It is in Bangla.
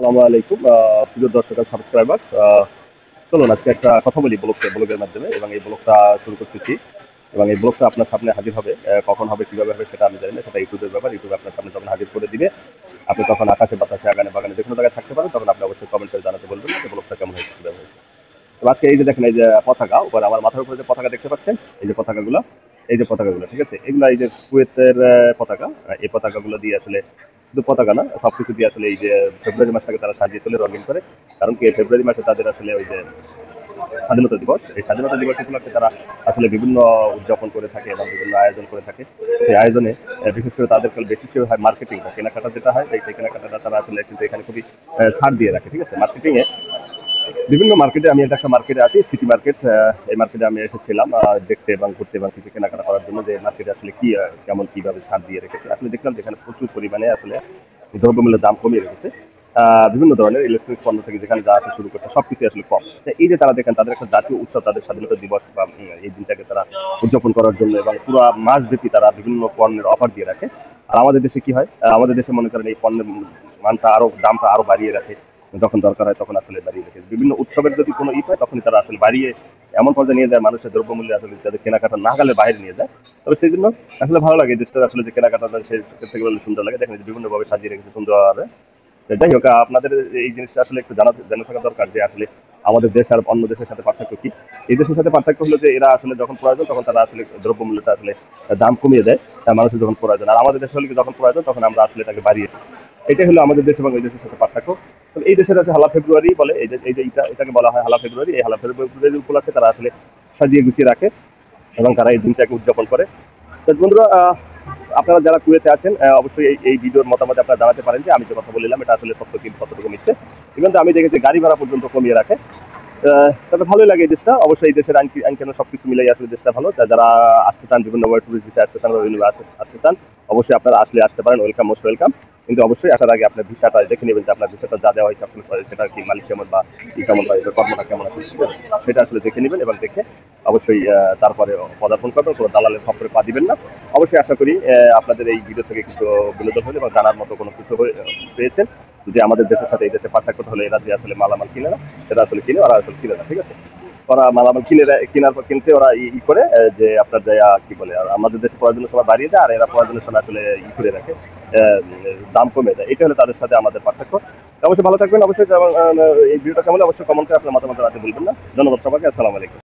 আসসালামু আলাইকুম প্রিয় দর্শক আর সাবস্ক্রাইবার। চলুন আজকে একটা কথা বলি ব্লগের মাধ্যমে, এবং এই ব্লগটা শুরু করতেছি। এবং এই ব্লগটা আপনার সামনে হাজির হবে, কখন হবে কিভাবে হবে সেটা আমি জানি না, সেটা ইউটিউবের ব্যাপার। ইউটিউব আপনার সামনে যখন হাজির করে দিবে, আপনি তখন আকাশে বাতাসে আগানে বাগানে যে কোনো জায়গায় থাকতে পারেন, তখন আপনি অবশ্যই কমেন্ট করে জানাতে বলবেন যে ব্লগটা কেমন হয়েছে কিভাবে হয়েছে। তো আজকে এই যে দেখেন, এই যে পতাকা উপরে আমার মাথার উপরে যে পতাকা দেখতে পাচ্ছেন, এই যে পতাকাগুলো, এই যে পতাকাগুলো, ঠিক আছে, এগুলো এই যে কুয়েতের পতাকা। এই পতাকাগুলো দিয়ে আসলে শুধু পতাকা না, সবকিছু দিয়ে আসলে এই যে ফেব্রুয়ারি মাসটাকে তারা সাজিয়ে তোলে, রঙিন করে। কারণ কি, এই ফেব্রুয়ারি মাসে তাদের আসলে ওই যে স্বাধীনতা দিবস, এই স্বাধীনতা দিবস উপলক্ষে তারা আসলে বিভিন্ন উদযাপন করে থাকে এবং বিভিন্ন আয়োজন করে থাকে। সেই আয়োজনে বিশেষ করে তাদের বেশি করে হয় মার্কেটিং বা কেনাকাটা, যেটা হয় সেই কেনাকাটাটা তারা আসলে কিন্তু এখানে খুবই ছাড় দিয়ে রাখে, ঠিক আছে, মার্কেটিং এ। বিভিন্ন মার্কেটে, আমি এটা একটা মার্কেটে আছি, সিটি মার্কেট। এই মার্কেটে আমি এসেছিলাম দেখতে এবং ঘুরতে এবং কিছু কেনাকাটা করার জন্য, যে মার্কেটে আসলে কি কেমন কিভাবে ছাড় দিয়ে রেখেছে। আসলে দেখলাম যেখানে প্রচুর পরিমাণে আসলে দ্রব্যমূল্যের দাম কমিয়ে রেখেছে। বিভিন্ন ধরনের ইলেকট্রনিক্স পণ্য থেকে যেখানে যা আছে শুরু করতে সবকিছু আসলে কম। তো এই যে তারা দেখেন, তাদের একটা জাতীয় উৎসব, তাদের স্বাধীনতা দিবস বা এই দিনটাকে তারা উদযাপন করার জন্য এবং পুরো মাস ব্যাপী তারা বিভিন্ন পণ্যের অফার দিয়ে রাখে। আর আমাদের দেশে কি হয়, আমাদের দেশে মনে করেন এই পণ্যের মানটা আরো, দামটা আরো বাড়িয়ে রাখে। যখন দরকার হয় তখন আসলে বাড়িয়ে রেখে, বিভিন্ন উৎসবের যদি কোনো হয় তখনই তারা আসলে বাড়িয়ে এমন পর্যায়ে নিয়ে যায়, মানুষের দ্রব্যমূল্য আসলে তাদের কেনাকাটা নাগালের বাইরে নিয়ে যায়। তবে সেই জন্য আসলে ভালো লাগে, দেশটা আসলে যে কেনাকাটা সেই থেকে বলে সুন্দর লাগে। দেখেন যে বিভিন্নভাবে সাজিয়ে রেখেছে সুন্দরভাবে। তো যাই হোক, আপনাদের এই জিনিসটা আসলে একটু জানা থাকা দরকার যে আসলে আমাদের দেশ আর অন্য দেশের সাথে পার্থক্য কি। এই দেশের সাথে পার্থক্য হলো যে এরা আসলে যখন প্রয়োজন তখন তারা আসলে দ্রব্যমূল্যটা আসলে দাম কমিয়ে দেয় মানুষের যখন প্রয়োজন। আর আমাদের দেশে হলে কি, যখন প্রয়োজন তখন আমরা আসলে এটাকে বাড়িয়ে দিই। এটাই হলো আমাদের দেশ এবং ওই দেশের সাথে পার্থক্য। তো এই দেশের আছে হালা ফেব্রুয়ারি বলে, এই যে এটাকে বলা হয় হালা ফেব্রুয়ারি। এই হালা ফেব্রুয়ারি উপলক্ষে তারা আসলে সাজিয়ে গুছিয়ে রাখে এবং তারা এই দিনটাকে উদযাপন করে। তো বন্ধুরা, আপনারা যারা কুয়েতে আছেন, অবশ্যই এই ভিডিওর মতামত আপনারা জানাতে পারেন যে আমি যে কথা বললাম এটা আসলে সত্য কি কতটুকু মিথ্যে। কিন্তু আমি দেখেছি গাড়ি ভাড়া পর্যন্ত কমিয়ে রাখে। তবে ভালোই লাগে এই দেশটা। অবশ্যই এই দেশের আইন কানুন সবকিছু মিলাই আসলে দেশটা ভালো। যারা আসতে চান, বিভিন্ন টুরিস্ট ভিসা আসতে চান বা বিভিন্ন আসতে চান, অবশ্যই আপনারা আসতে পারেন। Welcome, most welcome. কিন্তু অবশ্যই আসার আগে আপনার ভিসাটা দেখে নেবেন যে আপনার ভিসাটা যা দেওয়া হয়েছে আপনার সেটা কি মালিক কেমন বা কেমন বা এটার কর্মটা কেমন আছে, সেটা আসলে দেখে নেবেন। এবং দেখে অবশ্যই তারপরে পদার্পণ করবেন, কোনো দালালের খপ্পরে পা দিবেন না। অবশ্যই আশা করি আপনাদের এই ভিডিও থেকে কিছু বিনোদন হলে এবং জানার মতো কোনো কিছু পেয়েছেন, যে আমাদের দেশের সাথে এই দেশের পার্থক্য হলে এরা যে আসলে মালামাল কিনে না, সেটা আসলে কিনে, ওরা আসলে কিনে না, ঠিক আছে। ওরা মালামাল কেনার পর কিনতে ওরা করে যে আপনার যা কি বলে, আর আমাদের দেশে প্রয়োজনের সময় বাড়িয়ে দেয়, আর এরা প্রয়োজনের সময় আসলে করে রাখে, দাম কমে দেয়। এটা হলো তাদের সাথে আমাদের পার্থক্য। অবশ্যই ভালো থাকবেন। অবশ্যই এই ভিডিওটা কেমন হলে অবশ্যই কমেন্ট করে আপনার মতামত জানাতে বলবেন না। ধন্যবাদ সবাইকে। আসসালামু আলাইকুম।